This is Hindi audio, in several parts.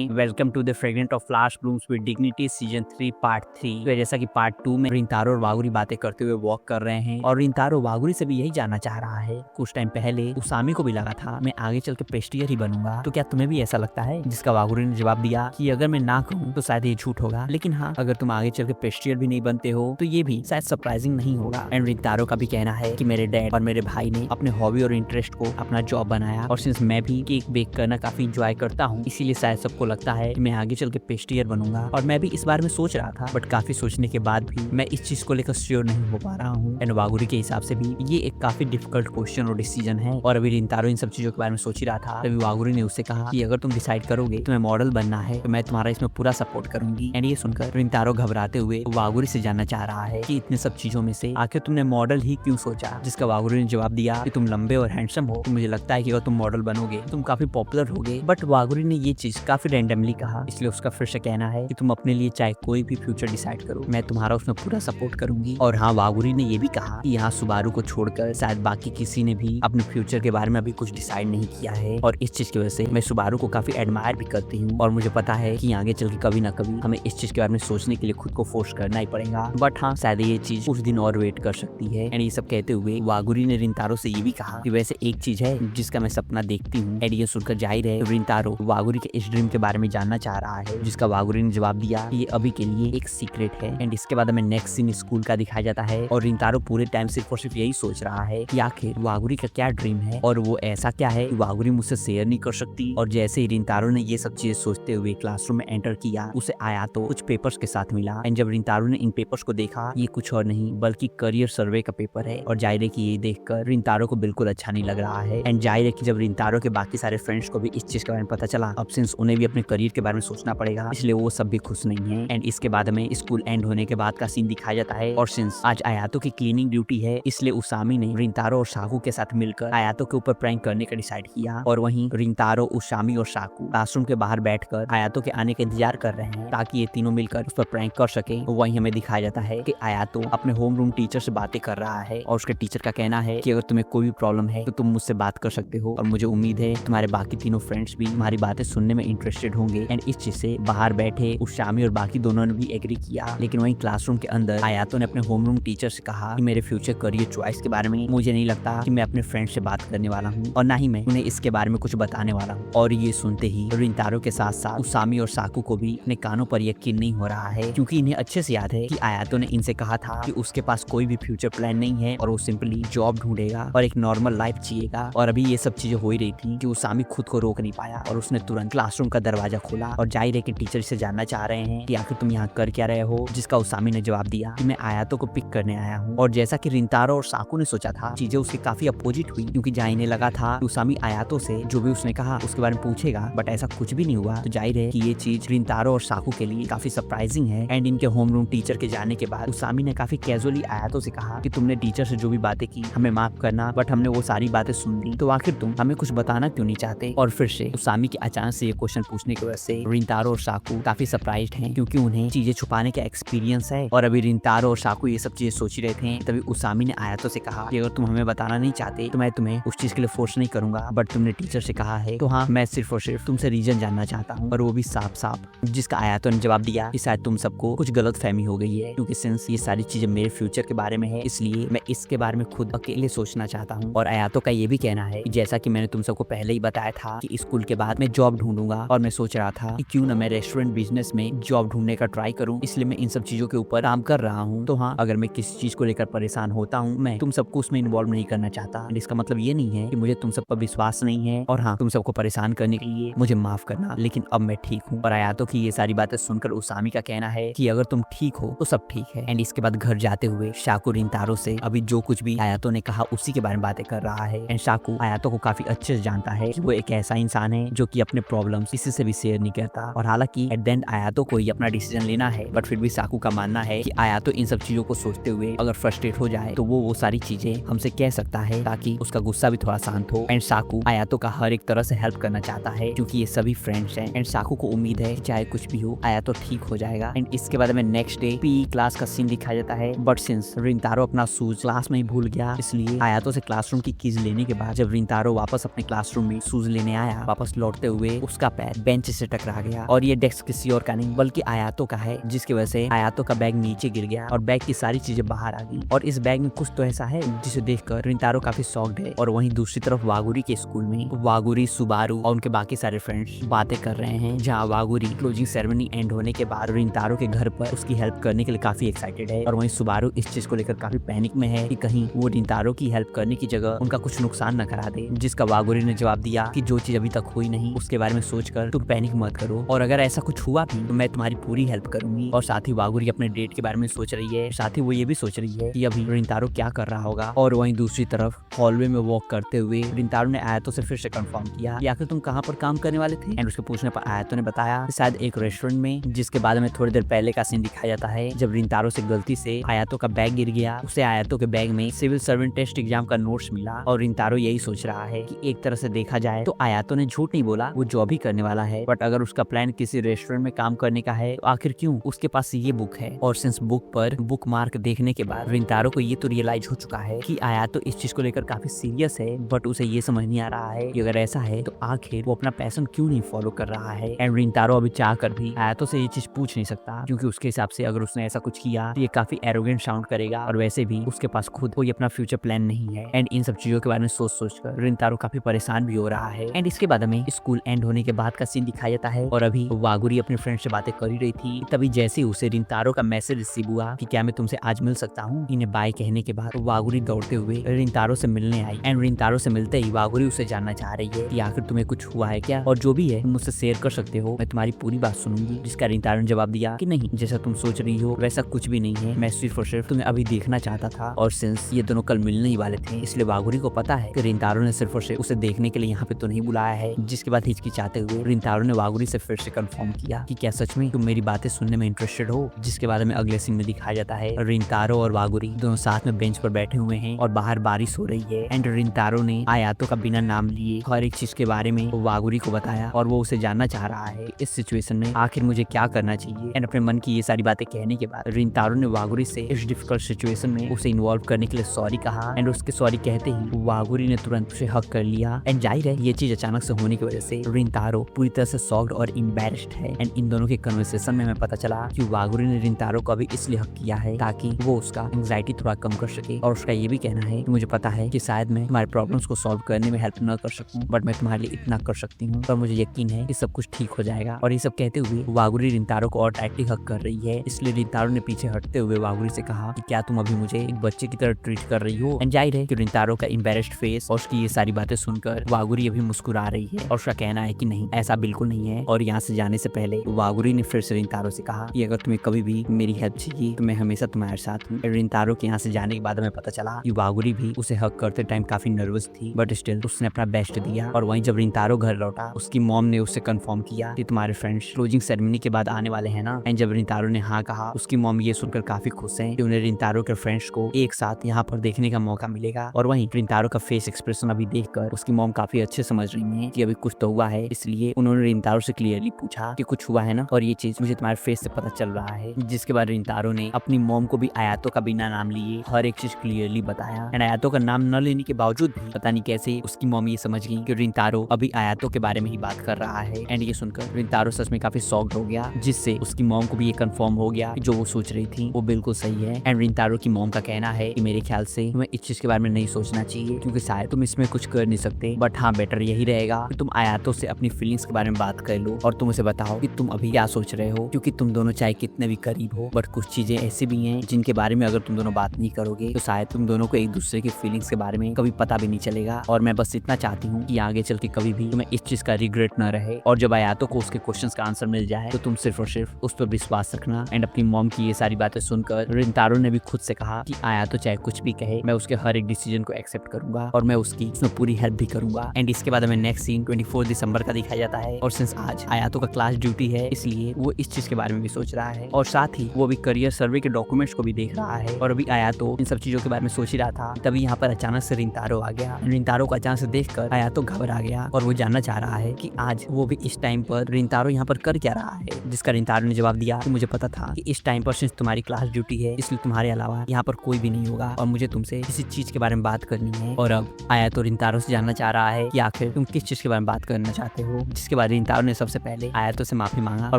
Welcome to the fragrant of flowers blooms with dignity season 3 part 3। तो जैसा कि पार्ट 2 में रिंतारो और वागुरी बातें करते हुए वॉक कर रहे हैं और रिंतारो वागुरी से भी यही जानना चाह रहा है। कुछ टाइम पहले उसामी को भी लगा था मैं आगे चल के पेस्टियर ही बनूंगा, तो क्या तुम्हें भी ऐसा लगता है? जिसका वागुरी ने जवाब दिया कि अगर मैं ना कहूँ तो शायद ये झूठ होगा, लेकिन हाँ, अगर तुम आगे चल के पेस्टियर भी नहीं बनते हो तो ये भी शायद सरप्राइजिंग नहीं होगा। एंड रिंतारो का भी कहना है कि मेरे डैड और मेरे भाई ने अपने हॉबी और इंटरेस्ट को अपना जॉब बनाया और सिंस मैं भी केक बेक करना काफी इंजॉय करता हूँ, इसीलिए शायद सबको लगता है कि मैं आगे चल के पेस्टियर बनूंगा। और मैं भी इस बारे में सोच रहा था, बट काफी सोचने के बाद भी मैं इस चीज को लेकर श्योर नहीं हो पा रहा हूँ। एंड वागुरी के हिसाब से भी ये एक काफी डिफिकल्ट क्वेश्चन और डिसीजन है। और अभी रिंतारो इन सब चीजों के बारे में सोच ही रहा था, तभी वागुरी ने उससे कहा कि अगर तुम डिसाइड करोगे तुम्हें मॉडल बनना है तो मैं तुम्हारा इसमें पूरा सपोर्ट करूंगी। एंड ये सुनकर रिंतारो घबराते हुए वागुरी से जानना चाह रहा है कि इतने सब चीजों में से आखिर तुमने मॉडल ही क्यों सोचा? जिसका वागुरी ने जवाब दिया कि तुम लंबे और हैंडसम हो, तो मुझे लगता है कि अगर तुम मॉडल बनोगे तुम काफी पॉपुलर होगे। बट वागुरी ने ये चीज काफी रैंडमली कहा, इसलिए उसका फिर से कहना है कि तुम अपने लिए चाहे कोई भी फ्यूचर डिसाइड करो, मैं तुम्हारा उसमें पूरा सपोर्ट करूंगी। और हाँ, वागुरी ने ये भी कहा कि यहाँ सुबारू को छोड़कर शायद बाकी किसी ने भी अपने फ्यूचर के बारे में अभी कुछ डिसाइड नहीं किया है। और इस चीज की वजह से मैं सुबारू को काफी एडमायर भी करती हूँ और मुझे पता है कि आगे चल के कभी ना कभी हमें इस चीज के बारे में सोचने के लिए खुद को फोर्स करना ही पड़ेगा। बट हाँ, शायद ये चीज कुछ दिन और वेट कर सकती है। एंड ये सब कहते हुए वागुरी ने रिंतारो से ये भी कहा कि वैसे एक चीज है जिसका मैं सपना देखती हूँ। एंड ये सुनकर जाहिर है रिंतारो वागुरी के इस ड्रीम के बारे में जानना चाह रहा है, जिसका वागुरी ने जवाब दिया कि ये अभी के लिए एक सीक्रेट है। एंड इसके बाद हमें नेक्स्ट सीन स्कूल का दिखाया जाता है और रिंतारो पूरे टाइम सिर्फ और सिर्फ यही सोच रहा है कि आखिर वागुरी का क्या ड्रीम है और वो ऐसा क्या है कि वागुरी मुझसे शेयर नहीं कर सकती। और जैसे ही रिंतारो ने ये सब चीजें सोचते हुए क्लासरूम में एंटर किया, उसे आया तो कुछ पेपर्स के साथ मिला। एंड जब रिंतारो ने इन पेपर्स को देखा, ये कुछ और नहीं बल्कि करियर सर्वे का पेपर है। और जाहिर है कि ये देखकर रिंतारो को बिल्कुल अच्छा नहीं लग रहा है। एंड जाहिर है कि जब रिंतारो के बाकी सारे फ्रेंड्स को भी इस चीज के बारे में पता चला, अब सिंस उन्हें भी अपने करियर के बारे में सोचना पड़ेगा, इसलिए वो सब भी खुश नहीं है। एंड इसके बाद में स्कूल एंड होने के बाद का सीन दिखाया जाता है और सिंस आज आयातो की क्लीनिंग ड्यूटी है, इसलिए उसामी ने रिंतारो और साकू के साथ मिलकर आयातो के ऊपर प्रैंक करने का डिसाइड किया। और वहीं रिंतारो, उसामी और साकू क्लासरूम के बाहर बैठकर आयातो के आने का इंतजार कर रहे हैं ताकि ये तीनों मिलकर उस पर प्रैंक कर सके। वहीं हमें दिखाया जाता है कि आयातो अपने होम रूम टीचर से बातें कर रहा है और उसके टीचर का कहना है कि अगर तुम्हें कोई भी प्रॉब्लम है तो तुम मुझसे बात कर सकते हो और मुझे उम्मीद है तुम्हारे बाकी तीनों फ्रेंड्स भी तुम्हारी बातें सुनने में इंटरेस्टेड होंगे। एंड इस चीज से बाहर बैठे उसामी और बाकी दोनों ने भी एग्री किया। लेकिन वहीं क्लासरूम के अंदर आयातो ने अपने होम रूम टीचर से कहा कि मेरे फ्यूचर करियर चॉइस के बारे में मुझे नहीं लगता कि मैं अपने फ्रेंड से बात करने वाला हूँ और ना ही मैं उन्हें इसके बारे में कुछ बताने वाला हूँ। और ये सुनते ही रिंतारो के साथ साथ उसामी और साकू को भी अपने कानों पर यकीन नहीं हो रहा है, क्योंकि इन्हें अच्छे से याद है कि आयातो ने इनसे कहा था कि उसके पास कोई भी फ्यूचर प्लान नहीं है और वो सिंपली जॉब ढूंढेगा और एक नॉर्मल लाइफ जिएगा। और अभी ये सब चीजें हो ही रही थी कि उसामी खुद को रोक नहीं पाया और उसने तुरंत क्लासरूम का दरवाजा खोला। और जाहिर है कि टीचर से जानना चाह रहे हैं कि आखिर तुम यहाँ कर क्या रहे हो, जिसका उसामी ने जवाब दिया कि मैं आयातो को पिक करने आया हूँ। और जैसा कि रिंतारो और साकू ने सोचा था, चीजें उसके काफी अपोजिट हुई, क्योंकि जहाँ इन्हें लगा था उसामी आयातो से जो भी उसने कहा उसके बारे में पूछेगा, बट ऐसा कुछ भी नहीं हुआ। तो जाहिर है कि ये चीज रिंतारो और साकू के लिए काफी सरप्राइजिंग है। एंड इनके होम रूम टीचर के जाने के बाद उसामी ने काफी कैजुअली आयातो से कहा कि तुमने टीचर से जो भी बातें की हमें माफ करना, बट हमने वो सारी बातें सुन ली, तो आखिर तुम हमें कुछ बताना क्यों नहीं चाहते? और फिर से उसामी के अचानक से ये क्वेश्चन पूछने की वजह से रिंतारो और साकू काफी सरप्राइज्ड हैं, क्योंकि उन्हें चीजें छुपाने का एक्सपीरियंस है। और अभी रिंतारो और साकू ये सब चीजें सोच रहे थे, तभी उसामी ने आयातो से कहा कि अगर तुम हमें बताना नहीं चाहते तो मैं तुम्हें उस चीज के लिए फोर्स नहीं करूंगा, बट तुमने टीचर से कहा है तो हाँ, मैं सिर्फ और सिर्फ तुमसे रीजन जानना चाहता हूँ, और वो भी साफ साफ। जिसका आयातो ने जवाब दिया कि शायद तुम सबको कुछ गलत फहमी हो गई है, क्योंकि सिंस ये सारी चीजें मेरे फ्यूचर के बारे में है, इसलिए मैं इसके बारे में खुद अकेले सोचना चाहता हूँ। और आयातो का ये भी कहना है कि जैसा कि मैंने तुम सबको पहले ही बताया था कि स्कूल के बाद मैं जॉब ढूंढूंगा, और मैं सोच रहा था कि क्यों ना मैं रेस्टोरेंट बिजनेस में जॉब ढूंढने का ट्राई करूं, इसलिए मैं इन सब चीजों के ऊपर काम कर रहा हूं। तो हाँ, अगर मैं किसी चीज को लेकर परेशान होता हूं, मैं तुम सबको उसमें इन्वॉल्व नहीं करना चाहता। इसका मतलब ये नहीं है कि मुझे तुम सब पर विश्वास नहीं है, और हाँ, तुम सबको परेशान करने के लिए मुझे माफ करना, लेकिन अब मैं ठीक हूँ। और आयातो की ये सारी बातें सुनकर उसामी का कहना है कि अगर तुम ठीक हो तो सब ठीक है। एंड इसके बाद घर जाते हुए साकू रिंतारो से अभी जो कुछ भी आयातो ने कहा उसी के बारे में बातें कर रहा है। एंड साकू आयातो को काफी अच्छे से जानता है कि वो एक ऐसा इंसान है जो कि अपने प्रॉब्लम्स किसी से भी शेयर नहीं करता। और हालांकि एट द एंड आयातो को ही अपना डिसीजन लेना है, बट फिर भी साकू का मानना है कि आयातो इन सब चीजों को सोचते हुए अगर फ्रस्ट्रेट हो जाए तो वो सारी चीजें हमसे कह सकता है, ताकि उसका गुस्सा भी थोड़ा शांत हो। एंड साकू आयातो का हर एक तरह से हेल्प करना चाहता है, क्योंकि ये सभी फ्रेंड्स हैं। एंड साकू को उम्मीद है चाहे कुछ भी हो आयातो ठीक हो जाएगा। एंड इसके बाद हमें नेक्स्ट डे पीई क्लास का सीन दिखाया जाता है, बट सिंस रिंतारो अपना शूज क्लास में ही भूल गया, इसलिए आयातो से क्लासरूम की कीज लेने के बाद जब रिंतारो वापस अपने क्लासरूम में शूज लेने आया, वापस लौटते हुए उसका पैर बेंच से टकरा गया और ये डेस्क किसी और का नहीं बल्कि आयातो का है, जिसकी वजह से आयातो का बैग नीचे गिर गया और बैग की सारी चीजें बाहर आ गई और इस बैग में कुछ तो ऐसा है जिसे देखकर रिंतारो काफी शॉक्ड है। और वहीं दूसरी तरफ वागुरी के स्कूल में वागुरी, सुबारू और उनके बाकी सारे फ्रेंड्स बातें कर रहे हैं, जहाँ वागुरी क्लोजिंग सेरेमनी एंड होने के बाद रिंतारो के घर पर उसकी हेल्प करने के लिए काफी एक्साइटेड है और वहीं सुबारू इस चीज को लेकर काफी पैनिक में है कि कहीं वो रिंतारो की हेल्प करने की जगह उनका कुछ नुकसान न करा दे, जिसका वागुरी ने जवाब दिया कि जो चीज अभी तक हुई नहीं उसके बारे में सोचकर तुम पैनिक मत करो और अगर ऐसा कुछ हुआ भी तो मैं तुम्हारी पूरी हेल्प करूंगी। और साथ ही वागुरी अपने डेट के बारे में सोच रही है, साथ ही वो ये भी सोच रही है कि अभी रिंतारो क्या कर रहा होगा। और वहीं दूसरी तरफ हॉलवे में वॉक करते हुए रिंतारो ने आयातो से फिर से कंफर्म किया कि आखिर तुम कहाँ पर काम करने वाले थे। एंड उसके पूछने पर आयातो ने बताया शायद एक रेस्टोरेंट में, जिसके बाद में थोड़ी देर पहले का सीन दिखाया जाता है जब रिंतारो से गलती से आयातो का बैग गिर गया। उसे आयातो के बैग में सिविल सर्वेंट टेस्ट एग्जाम का नोट्स मिला और रिंतारो यही सोच रहा है कि एक तरह से देखा जाए तो आयातो ने झूठ नहीं बोला, वो जॉब ही करने वाला है, बट अगर उसका प्लान किसी रेस्टोरेंट में काम करने का है तो आखिर क्यों उसके पास ये बुक है। और सिंस बुक पर बुक मार्क देखने के बाद रिंतारो को ये तो रियलाइज हो चुका है कि आयातो इस चीज को लेकर काफी सीरियस है, बट उसे ये समझ नहीं आ रहा है कि अगर ऐसा है तो आखिर वो अपना पैशन क्यों नहीं फॉलो कर रहा है। एंड रिंतारो अभी चाह कर भी आयातो से ये चीज पूछ नहीं सकता, क्योंकि उसके हिसाब से अगर उसने ऐसा कुछ किया तो ये काफी एरोगेंट साउंड करेगा और वैसे भी उसके पास खुद कोई अपना फ्यूचर प्लान नहीं है। एंड इन सब चीजों के बारे में सोच सोच कर रिंतारो काफी परेशान भी हो रहा है। एंड इसके बाद में स्कूल एंड होने के बाद का सीन दिखाया जाता है और अभी वागुरी अपने फ्रेंड से बातें कर ही रही थी, तभी जैसे उसे रिंतारो का मैसेज रिसीव हुआ कि क्या मैं तुमसे आज मिल सकता हूँ। इन्हें बाय कहने के बाद वागुरी दौड़ते हुए रिंतारो से मिलने आई एंड रिंतारो से मिलते ही वागुरी उसे जानना चाह रही है कि आखिर तुम्हें कुछ हुआ है क्या, और जो भी है तुम मुझसे शेयर कर सकते हो, मैं तुम्हारी पूरी बात सुनूंगी। जिसका रिंतारो ने जवाब दिया कि नहीं, जैसा तुम सोच रही हो वैसा कुछ भी नहीं है, मैं सिर्फ और सिर्फ तुम्हें अभी देखना चाहता था और सिंस ये दोनों कल मिलने ही वाले थे इसलिए वागुरी को पता है कि रिंतारो ने सिर्फ और सिर्फ उसे देखने के लिए यहाँ पे तो नहीं बुलाया है। जिसके बाद हिचकिचाते हुए रिंतारो ने वागुरी से फिर से कंफर्म किया कि क्या सच में तुम मेरी बातें सुनने में इंटरेस्टेड हो। जिसके बाद में अगले सीन में दिखाया जाता है रिंतारो और वागुरी दोनों साथ में बेंच पर बैठे हुए हैं और बाहर बारिश हो रही है एंड रिंतारो ने आयातो का बिना नाम लिए हर एक चीज के बारे में वागुरी को बताया और वो उसे जानना चाह रहा है इस सिचुएशन में आखिर मुझे क्या करना चाहिए। एंड अपने मन की ये सारी बातें कहने के बाद रिंतारो ने वागुरी से इस डिफिकल्ट सिचुएशन में उसे इन्वॉल्व करने के लिए सॉरी कहा एंड उसके सॉरी कहते ही वागुरी ने तुरंत उसे हक कर लिया। एंड जाहिर है ये चीज अचानक से होने की वजह से रिंतारो पूरी तरह से शॉक्ड और एम्बैरेस्ड है। एंड इन दोनों के कन्वर्सेशन में हमें पता चला कि वागुरी ने रिंतारो को अभी इसलिए हक किया है ताकि वो उसका एंग्जाइटी थोड़ा कम कर सके और उसका ये भी कहना है कि मुझे पता है कि शायद मैं तुम्हारे प्रॉब्लम्स को सॉल्व करने में हेल्प न कर सकूं, बट मैं तुम्हारे लिए इतना कर सकती हूँ पर मुझे यकीन है कि सब कुछ ठीक हो जाएगा। और ये सब कहते हुए वागुरी रिंतारो को और टाइटली हक कर रही है, इसलिए रिंतारो ने पीछे हटते हुए वागुरी से कहा कि क्या तुम अभी मुझे एक बच्चे की तरह ट्रीट कर रही हो। एंड जाहिर है कि रिंतारो का एम्बैरेस्ड फेस और उसकी ये सारी बातें सुनकर वागुरी अभी मुस्कुरा रही है और उसका कहना है कि नहीं, ऐसा बिल्कुल नहीं है। और यहाँ से जाने से पहले वागुरी ने फिर से रिंतारो से कहा कि अगर तुम्हें कभी भी मेरी हेल्प चाहिए तो मैं हमेशा तुम्हारे साथ हूँ। रिंतारो के यहाँ से जाने के बाद हमें पता चला कि वागुरी भी उसे हक करते टाइम काफी नर्वस थी, बट स्टिल उसने अपना बेस्ट दिया। और वहीं जब रिंतारो घर लौटा उसकी मॉम ने उससे कंफर्म किया कि तुम्हारे फ्रेंड्स क्लोजिंग सेरेमनी के बाद आने वाले हैं ना। एंड जब रिंतारो ने हाँ कहा उसकी मॉम ये सुनकर काफी खुश है कि उन्हें रिंतारो के फ्रेंड्स को एक साथ यहाँ पर देखने का मौका मिलेगा। और वहीं रिंतारो का फेस एक्सप्रेशन अभी देखकर उसकी मॉम काफी अच्छे समझ रही है कि अभी कुछ तो हुआ है, इसलिए उन्होंने रिंतारो से क्लियरली पूछा कि कुछ हुआ है ना, और ये चीज मुझे तुम्हारे फेस से पता चल रहा है। जिसके बाद रिंतारो ने अपनी मॉम को भी आयातो का बिना नाम लिए हर एक चीज क्लियरली बताया। एंड आयातो का नाम न लेने के बावजूद भी पता नहीं कैसे उसकी मॉम ये समझ गई कि रिंतारो अभी आयातो के बारे में ही बात कर रहा है। एंड ये सुनकर रिंतारो सच में काफी शॉक्ड हो गया, जिससे उसकी मॉम को भी ये कंफर्म हो गया कि जो वो सोच रही थी वो बिल्कुल सही है। एंड रिंतारो की मॉम का कहना है कि मेरे ख्याल से तुम्हें इस चीज के बारे में नहीं सोचना चाहिए क्योंकि शायद तुम इसमें कुछ कर नहीं सकते, बट हाँ बेटर यही रहेगा कि तुम आयातो से अपनी फीलिंग्स के बारे में बात कर लो और तुम उसे बताओ कि तुम अभी क्या सोच रहे हो, क्योंकि तुम दोनों चाहे कितने भी करीब हो बट कुछ चीजें ऐसी भी हैं जिनके बारे में अगर तुम दोनों बात नहीं करोगे तो शायद तुम दोनों को एक दूसरे की फीलिंग्स के बारे में कभी पता भी नहीं चलेगा। और मैं बस इतना चाहती हूँ कि आगे चल के कभी भी तुम्हें इस चीज का रिग्रेट न रहे, और जब आयातो को उसके क्वेश्चंस का आंसर मिल जाए तो तुम सिर्फ और सिर्फ उस पर विश्वास रखना। एंड अपनी मॉम की ये सारी बातें सुनकर रिंतारो ने भी खुद से कहा कि आयातो चाहे कुछ भी कहे मैं उसके हर एक डिसीजन को एक्सेप्ट करूंगा और मैं उसकी उसमें पूरी हेल्प भी करूंगा। एंड इसके बाद हमें नेक्स्ट सीन 24 दिसंबर का दिखाया जाता है और सिंस आज आयातो का क्लास ड्यूटी है इसलिए वो इस चीज के बारे में भी सोच रहा है और साथ ही वो भी करियर सर्वे के डॉक्यूमेंट्स को भी देख रहा है। और अभी आयातो इन सब चीजों के बारे में सोच ही रहा था, तभी यहाँ पर अचानक से रिंतारो आ गया। रिंतारो को अचानक से देखकर आयातो घबरा गया और वो जानना चाह रहा है कि आज वो भी इस टाइम पर रिंतारो यहाँ पर कर क्या रहा है। जिसका रिंतारो ने जवाब दिया कि मुझे पता था कि इस टाइम पर सिर्फ तुम्हारी क्लास ड्यूटी है इसलिए तुम्हारे अलावा यहाँ पर कोई भी नहीं होगा और मुझे तुमसे किसी चीज के बारे में बात करनी है। और अब आयातो रिंतारो से जानना चाह रहा है कि आखिर तुम किस चीज के बारे में बात करना चाहते हो। जिसके इसके बाद रिंतारो ने सबसे पहले आयातो से माफी मांगा और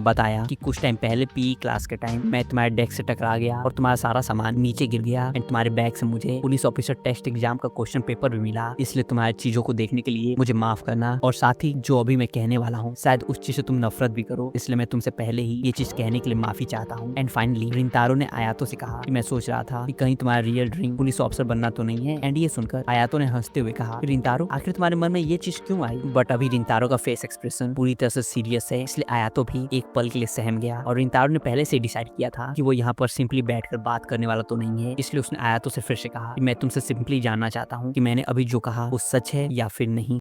बताया कि कुछ टाइम पहले पी क्लास के टाइम मैं तुम्हारे डेस्क से टकरा गया और तुम्हारा सारा सामान नीचे गिर गया एंड तुम्हारे बैग से मुझे पुलिस ऑफिसर टेस्ट एग्जाम का क्वेश्चन पेपर भी मिला, इसलिए तुम्हारी चीजों को देखने के लिए मुझे माफ करना। और साथ ही जो अभी मैं कहने वाला हूँ शायद उस चीज से तुम नफरत भी करो, इसलिए मैं तुमसे पहले ही ये चीज कहने के लिए माफी चाहता हूँ। एंड फाइनली रिंतारो ने आयातो से कहा कि मैं सोच रहा था कि कहीं तुम्हारा रियल ड्रीम पुलिस ऑफिसर बनना तो नहीं है। एंड ये सुनकर आयातो ने हंसते हुए कहा, रिंतारो आखिर तुम्हारे मन में ये चीज क्यों आई? बट अभी रिंतारो का फेस एक्सप्रेशन पूरी तरह से सीरियस है, इसलिए आयातो भी एक पल के लिए सहम गया। और रिंतारो ने पहले से डिसाइड किया था कि वो यहाँ पर सिंपली बैठकर बात करने वाला तो नहीं है, इसलिए उसने आयातो से फिर से कहा कि मैं तुमसे सिंपली जानना चाहता हूँ कि मैंने अभी जो कहा वो सच है या फिर नहीं।